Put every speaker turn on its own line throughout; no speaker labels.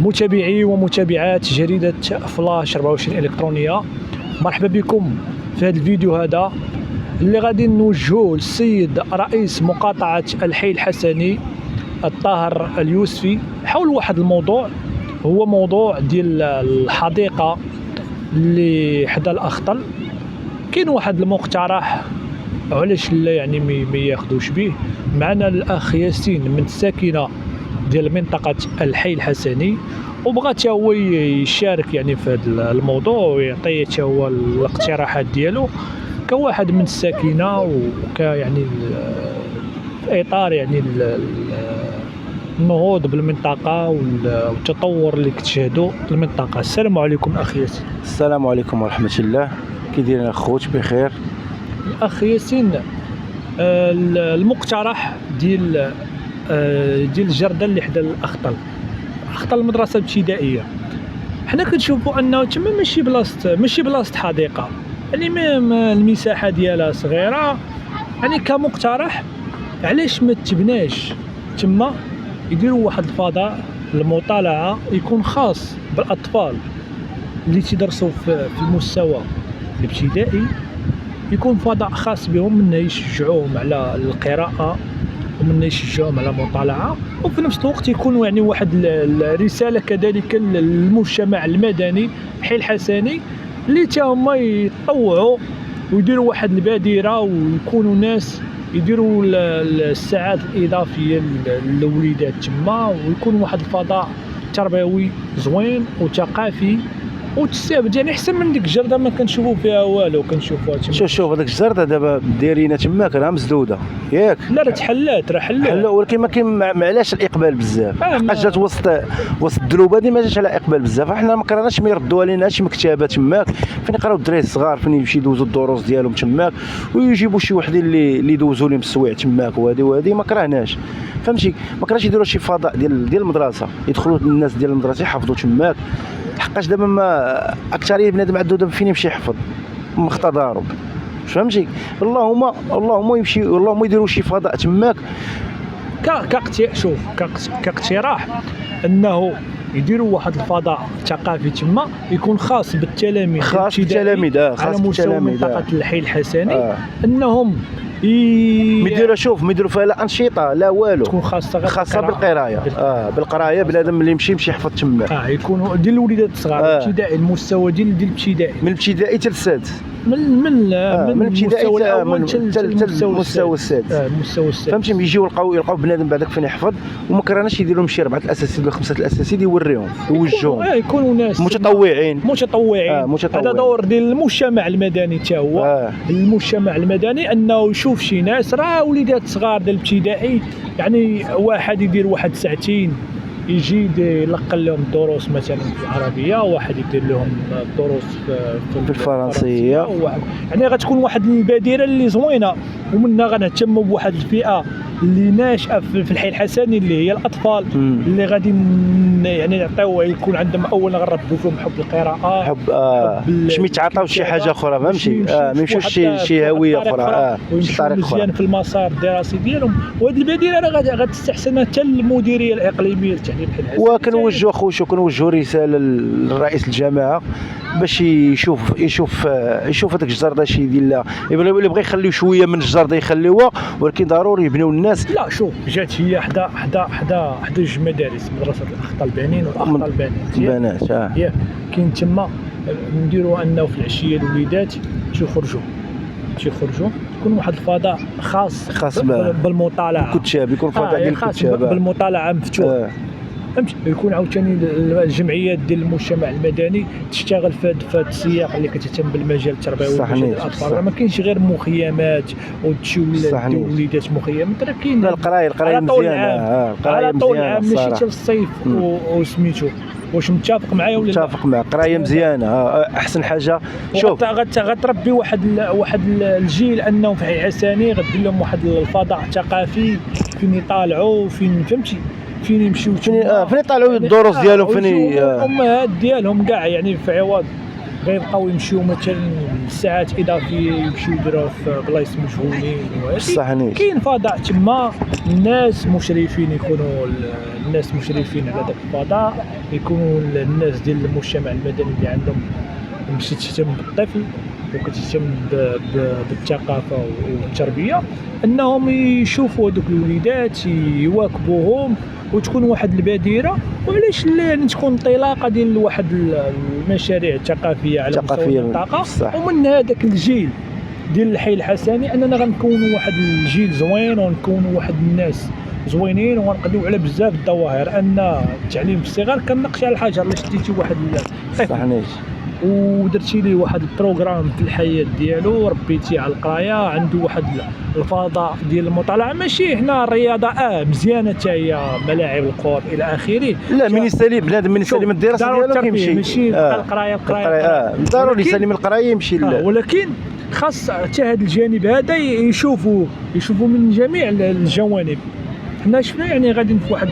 متابعي ومتابعات جريدة فلاش 24 إلكترونية، مرحبا بكم في هذا الفيديو هذا اللي غادي نوجهوه للسيد رئيس مقاطعة الحي الحسني الطاهر اليوسفي حول واحد الموضوع، هو موضوع ديال الحديقة اللي حدا الأخطل. كاين واحد المقترح علاش لا يعني ما ياخذوش به. معنا الأخ ياسين من الساكنة ديال منطقة الحي الحسني، وبغى حتى هو يشارك يعني في هذا الموضوع ويعطي حتى هو الاقتراحات ديالو كواحد من الساكنة يعني في إطار يعني النهوض بالمنطقة والتطور اللي كتشهدوا المنطقة. السلام عليكم أخي ياسين.
السلام عليكم ورحمة الله. كي داير اخوت؟ بخير.
أخي ياسين، المقترح ديال الجردة اللي حدا الأخطل المدرسة الابتدائية، حنا كنشوفوا انه تما ماشي بلاصه حديقه، يعني المساحه ديالها صغيره. يعني كمقترح علاش ما تبناش تما، يديروا واحد الفضاء للمطالعه يكون خاص بالاطفال اللي تيدرسوا في المستوى الابتدائي، يكون فضاء خاص بهم منه يشجعوهم على القراءه ومن يشجعوهم على مطالعة، وفي نفس الوقت يكونوا يعني واحد الرسالة كذلك للمجتمع المدني الحي الحسني اللي تا هما يتطوعوا ويديروا واحد البادرة ويكونوا ناس يديروا الساعات الإضافية للوليدات تما، ويكون واحد الفضاء تربوي زوين وثقافي وتستافد، يعني احسن من ديك الجرده ما كنشوفوا فيها والو. كنشوفوها تما
شوف هذيك الجرده دابا دايرينها تماك راه مسدوده ياك.
لا راه تحلات،
ولكن ما كاين معلاش الاقبال بزاف، حقاش جات وسط الدلوبه هذه ما جاتش على اقبال بزاف. احنا ما كرهناش ما يردوا علينا شي مكتبه تماك فين يقراو الدراري الصغار، فين يمشي يدوزوا الدروس ديالهم تماك ويجيبوا شي وحدين اللي يدوزوا لهم السوايع تماك، وهذه ما كرهناش، فهمتي. ما كرهناش يديروا شي فضاء ديال المدرسه يدخلوا الناس ديال المدرسه يحفظوا تماك، حقاش دابا ما اكثريه بنادم عنده دابا فين يمشي يحفظ مختضارو، فهمتي. اللهم يديروا شي فضاء تماك
كاقتراح انه يديروا واحد الفضاء ثقافي تما يكون خاص بالتلاميذ على مستوى منطقه الحي الحسني، انهم
يديروا فيها لا انشطه لا والو،
تكون
خاصه بالقرايه. بالقرايه بنادم اللي يمشي يحفظ تما.
يكونوا ديال الوليدات الصغار الابتدائي، المستوى ديال الابتدائي من
الابتدائي حتى السادس،
من
الابتدائي
حتى
المستوى السادس، فهمتي. يجيو يلقاو بنادم بعدك فين يحفظ، وما كرهناش يديروا لهم شي 4 الاساسيين ولا 5 الاساسيين يوريهم يوجههم،
يكونوا ناس
متطوعين.
هذا دور ديال المجتمع المدني حتى هو. المجتمع المدني انه يشوف شي ناس راه وليدات صغار ديال الابتدائي، يعني واحد يدير واحد ساعتين يجي يلقن لهم الدروس مثلا في العربيه، واحد يدير لهم الدروس في
الفرنسيه،
يعني غتكون واحد البادره اللي زوينه، ومنها غنهتموا بواحد الفئه اللي ناشئه في الحي الحسني اللي هي الاطفال اللي غادي يعني نعطيو يكون عندهم اولا غنربوا فيهم حب القراءه،
باش ما يتعاطاوش شي حاجه اخرى، فهمتي. ما يمشوش شي هويه اخرى،
شي طريق مزيان في المسار الدراسي ديالهم. وهذه البادره راه غتستحسن حتى المديريه الاقليميه للتعليم الحي الحسني.
وكنوجهوا اخويا كنوجهوا رساله لرئيس الجماعه باش يشوف هذاك الجرده شي يدير لها، اللي بغى يخليو شويه من الجرده يخليوها، ولكن ضروري يبنيو الناس.
لا شوف، جات هي حدا جوج مدارس، مدرسه الاخطل البنين والاخطل البنات ياك. كاين تما نديروا انه في العشيه الوليدات تيخرجوا يكون واحد الفضاء خاص بالمطالعه،
الكتاب يكون فضاء ديال الكتاب
بالمطالعه مفتوح، فهمتي. يكون عاوتاني الجمعيات ديال المجتمع المدني تشتغل في هذا السياق اللي كتهتم بالمجال التربوي وديال الاطفال. ما كاينش غير مخيمات وتمشي وليدات مخيمات، راه كاين
القرايه مزيانه،
على طول العام ماشي حتى الصيف. وسميتو واش متفق معايا ولا لا؟
متفق معك، قرايه مزيانه احسن حاجه. شوف
غتربي واحد الجيل انه في الحي الحسني غدير لهم واحد الفضاء ثقافي فين يطالعوا، فين فهمتي فين يمشيو،
فين يطلعوا الدروس ديالهم، فين
الامهات ديالهم كاع يعني في عوض غيبقاو يمشيو مثلا ساعات اضافيه يمشيو يديروها في بلايص مجهولين وهادي. كاين فضاء تما، الناس مشرفين، يكونوا الناس مشرفين على داك الفضاء، يكونوا الناس ديال المجتمع المدني اللي عندهم ماشي تهتم بالطفل وكتهتم بالثقافه والتربيه، انهم يشوفوا هذوك الوليدات يواكبوهم وتكون واحد البادره، وعلاش لا يعني تكون انطلاقه ديال واحد المشاريع الثقافيه على مستوى المنطقه. ومن هذاك الجيل ديال الحي الحسني اننا غنكونوا واحد الجيل زوين، ونكونوا واحد الناس زوينين، ونقضيو على بزاف الظواهر. ان التعليم في الصغر كنقش على الحجر، الا شديتي واحد
صحيح
ودرتي ليه واحد البروغرام في الحياه ديالو، ربيتيه على القرايه، عنده واحد الفضاء ديال المطالعه. ماشي حنا الرياضه مزيانه حتى هي، ملاعب الكور الى اخره،
لا من يسالي بنادم من يسالي من الدراسه ديالو كيمشي،
ماشي القرايه
ضروري يسالي من القرايه يمشي
ولكن خاص حتى هذا الجانب هذا يشوفوا من جميع الجوانب. حنا شفنا يعني غادي في واحد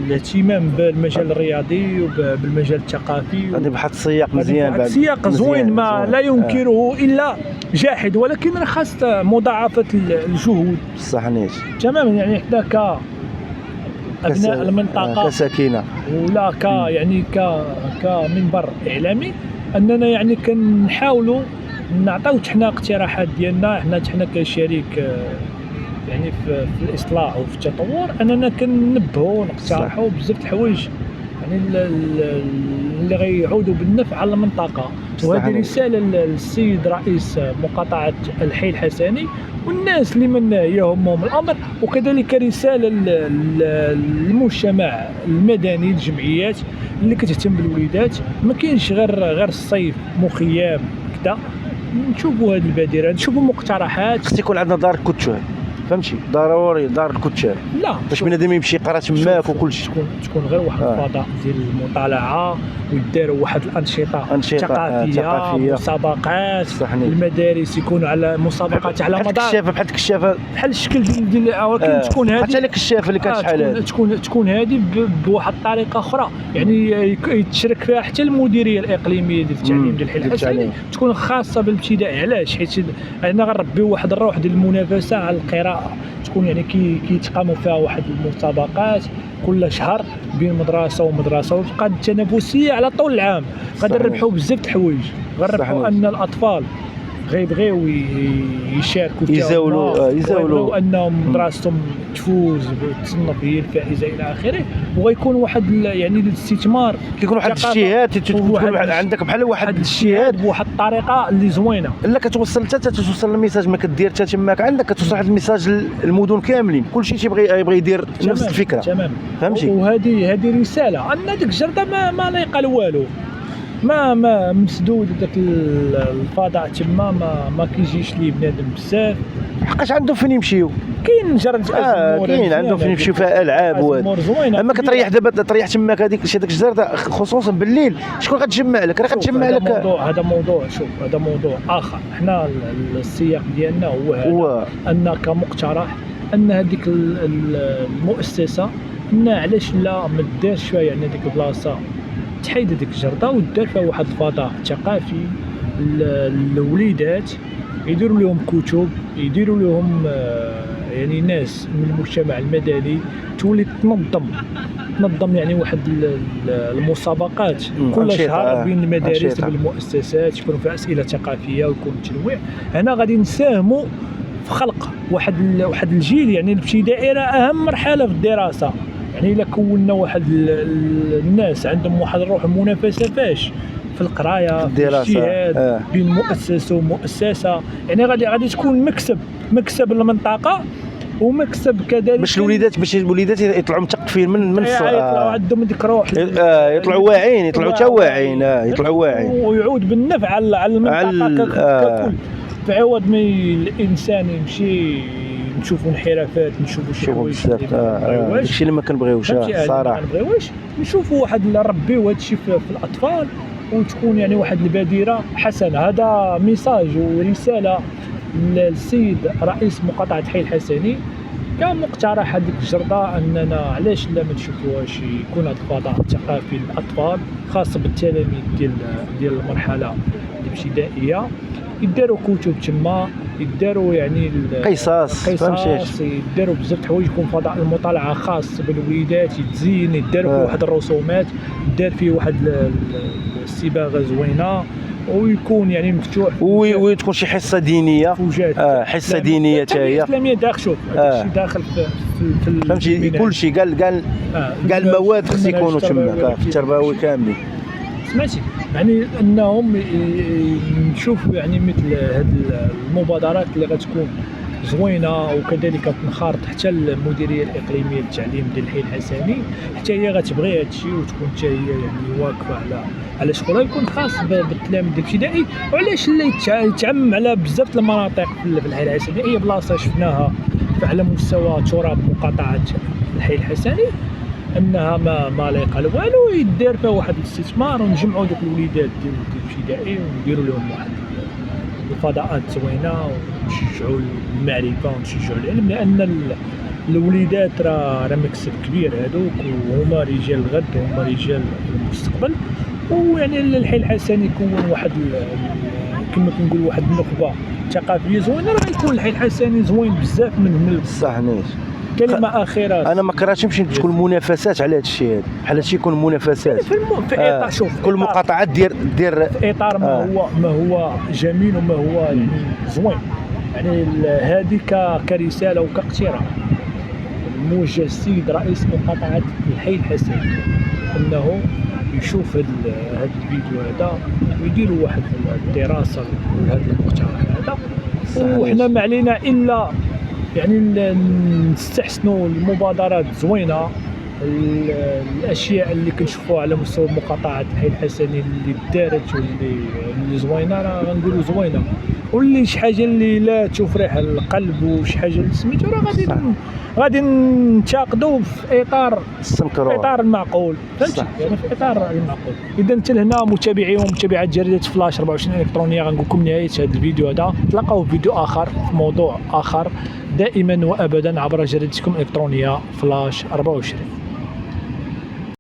الاهتمام بالمجال الرياضي وبالمجال الثقافي،
غادي بواحد السياق مزيان،
بعد سياق زوين ما لا ينكره الا جاحد، ولكن خاص مضاعفه الجهود.
صح نيت
تماما. يعني حنا ابناء المنطقه
كساكنه
ولا يعني كمنبر اعلامي، اننا يعني كنحاولوا نعطيو حنا اقتراحات ديالنا، حنا كشريك يعني في الاصلاح وفي التطور، اننا كننبهوا نقترحوا بزاف د الحوايج يعني اللي غيعودوا بالنفع على المنطقه. وهذه رساله للسيد رئيس مقاطعه الحي الحسني والناس اللي من يهمهم الامر، وكذلك رساله للمجتمع المدني، الجمعيات اللي كتهتم بالوليدات. ما كاينش غير الصيف مخيم كذا، نشوفوا هذه البادره، نشوفوا مقترحات.
خص يكون عندنا دار كتشوه، فهمتي؟ ضروري دار الكتاب،
لا
باش بنادم يمشي يقرا تماك وكل شيء.
تكون غير واحد الفضاء ديال المطالعه، ويداروا واحد الانشطه ثقافيه، مسابقات، المدارس يكونوا على مسابقات على مدار
بحال الكشافه
بحال الشكل ديال ولكن تكون هذه
حتى الكشافه اللي كانت شحال هذه
تكون هذه بواحد الطريقه اخرى، يعني يتشارك فيها حتى المديريه الاقليميه ديال التعليم ديال الحي الحسني، تكون خاصه بالابتدائي. علاش؟ حيت انا غنربيو واحد الروح ديال المنافسه على القراءه، تكون يعني كيتقاموا فيها واحد المسابقات كل شهر بين مدرسه ومدرسه، وتبقى التنافسيه على طول العام. غادي نربحوا بزاف د الحوايج، غنربحوا ان الاطفال غيبغيو يشاركوا فيها، يزاولوا انهم مدرستهم تفوز وتصنف هي الفائزه الى اخره، وغيكون واحد يعني الاستثمار،
كيكون واحد الاجتهاد، تكون عندك بحال واحد الاجتهاد
بواحد الطريقه اللي زوينه.
الا كتوصل حتى توصل الميساج، ما كدير حتى تماك عندك كتوصل واحد الميساج للمدن كاملين، كلشي يبغي يدير نفس الفكره.
تمام
فهمتي؟
وهذه رساله ان ديك الجرده ما لا يقال والو، ما مسدود داك الفضاء تما، ما كيجيش ليه بنادم بزاف،
حقاش عندهم فين يمشيو.
كاين جرد
كاين عندهم فين يمشيو فيها العاب اما كتريح دابا تريح تماك هذيك الجرده، خصوصا بالليل شكون غتجمع لك؟ راه غتجمع لك.
هذا موضوع شوف، هذا موضوع اخر. حنا السياق ديالنا هو ان كمقترح ان هذيك المؤسسه ان علاش لا ما دارش شويه يعني هذيك البلاصه تحيد هذيك الجرده ودار فيها واحد الفضاء ثقافي للوليدات، يديروا لهم كتب، يديروا لهم يعني ناس من المجتمع المدني تولي تنظم يعني واحد المسابقات كل شهر بين المدارس والمؤسسات، يكون فيها اسئله ثقافيه ويكون تنويع. هنا غادي نساهموا في خلق واحد الجيل يعني الابتدائي راه اهم مرحله في الدراسه. يعني الا كونا واحد الناس عندهم واحد الروح المنافسه فاش في القرايه، في الاجتهاد بين مؤسسه ومؤسسه، يعني غادي تكون مكسب للمنطقه ومكسب كذلك
باش الوليدات يطلعوا مثقفين من
يطلعوا عندهم ديك الروح،
يطلعوا واعيين، يطلعوا واعيين، يطلعوا واعيين،
ويعود بالنفع على المنطقه ككل. في عوض ما الانسان يمشي نشوفوا انحرافات، نشوفوا شي حوايج
داكشي اللي ما كنبغيوش صراحه،
نشوفوا واحد نربيو هادشي في الاطفال، وتكون يعني واحد البادره حسنه. هذا ميساج ورساله للسيد رئيس مقاطعه حي الحسني كمقترح هذيك الجرده اننا علاش لا ما نشوفوهاش يكون هذا الفضاء الثقافي للاطفال خاص بالتلاميذ ديال المرحله الابتدائيه، يداروا كتب تما، يداروا يعني
قصص
يداروا بزاف د الحوايج، يكون فضاء المطالعه خاص بالوليدات، يتزين، يداروا فيه واحد الرسومات، يدار فيه واحد الصباغه زوينه، ويكون يعني مفتوح
وتكون شي حصه دينيه، حصه دينيه حتى هي
الاسلاميه داخل. شوف هادشي داخل في
فهمتي كلشي كاع المواد خص يكونوا تما في التربوي كاملين.
سمعتي يعني انهم نشوفوا يعني مثل هذه المبادرات اللي غتكون زوينه، وكذلك تنخرط حتى المديريه الاقليميه للتعليم ديال الحي الحسني حتى هي غتبغي هذا الشيء، وتكون حتى هي يعني واقفه على شغلها، يكون خاص بالتلاميذ الابتدائي. وعلاش لا يتعمم على بزاف المناطق في الحي الحسني. اي بلاصه شفناها على مستوى تراب مقاطعه الحي الحسني انها ما لايقه له والو، يدير فيها واحد الاستثمار ونجمعوا دوك الوليدات ديال الابتدائي ونديروا لهم واحد الفضاءات زوينه، ونشجعوا المعرفه ونشجعوا العلم، لان الوليدات راه مكسب كبير هذوك، وهما رجال الغد وهما رجال المستقبل. ويعني الحي الحسني يكون واحد كما كنقول واحد النخبه ثقافيه زوينه، راه يكون الحي الحسني زوين بزاف من
صح. نيت
كلمه اخيره،
انا ما كرهتش نمشي تكون منافسات على هذا الشيء هذا، بحال هادشي يكون منافسات
في اطار. شوف
كل مقاطعه دير
في اطار ما هو جميل وما هو يعني زوين، يعني هذه كرساله وكاقتراح موجه السيد رئيس مقاطعه الحي الحسني انه يشوف هذا الفيديو هذا ويديروا واحد الدراسه لهذا المقترح هذا، وحنا ما علينا الا يعني نستحسنوا المبادرات زوينه، الاشياء اللي كنشوفوها على مستوى مقاطعه الحي الحسني اللي دارت واللي زوينه راه غنقولوا زوينه، واللي شي حاجه اللي لا تفرح القلب وشي حاجه اللي سميتو راه غادي ننتقدوا في اطار المعقول، فهمتي يعني في اطار المعقول. اذا حتى لهنا متابعي ومتابعات جريده فلاش 24 الكترونيه غنقول لكم نهايه هذا الفيديو هذا، تلقاو في فيديو اخر في موضوع اخر دائما وابدا عبر جريدتكم الالكترونيه فلاش 24.